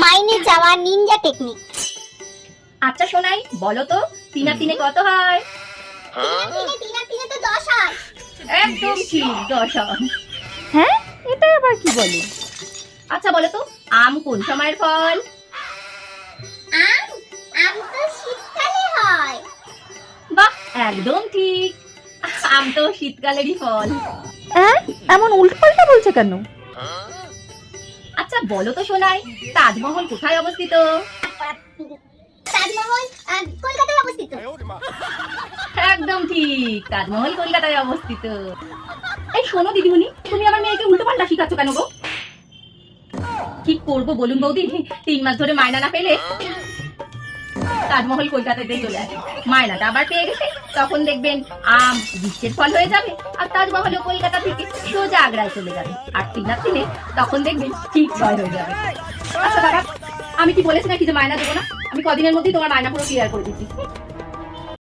মাইনে যাওয়া Ninja technique. আচ্ছা সোনাই, বলো তো 3 আর 3 কত হয়? 3 আর 3 তো 10 হয়। একদম ঠিক, 10 হয়। হ্যাঁ, এটা আবার কি বলে? আচ্ছা বলো তো, আম কোন সময়ের ফল? আম আম তো শীতকালে হয়। বাহ, একদম ঠিক, আম তো শীতকালেরই ফল। হ্যাঁ, এমন উল্টোপাল্টা বলছে কেন? আচ্ছা বলো তো সোনাই, তাজমহল কোথায় অবস্থিত? তাজমহল কলকাতায় অবস্থিত। একদম ঠিক, তাজমহল কলকাতায় অবস্থিত। এই শোনো দিদিমণি, তুমি আমার মেয়েকে উল্টোপাল্টা শিখাচ্ছ কেন গো? কি করবো বলুন বৌদি, 3 মাস ধরে মায়না না পেলে তাজমহল কলকাতাতেই চলে আসে। মায়নাটা আবার পেয়ে গেছে, তখন দেখবেন আম গ্রীষ্মের ফল হয়ে যাবে, আর তাজমহলও কলকাতা থেকে সোজা আগ্রায় চলে যাবে। আর 3 আর 3 তখন দেখবেন ঠিক জয় হয়ে যাবে। আচ্ছা দাদা, আমি কি বলেছি নাকি যে মায়না দেবো না? আমি কদিনের মধ্যেই তোমার মায়না পুরো ক্লিয়ার করে দিচ্ছি।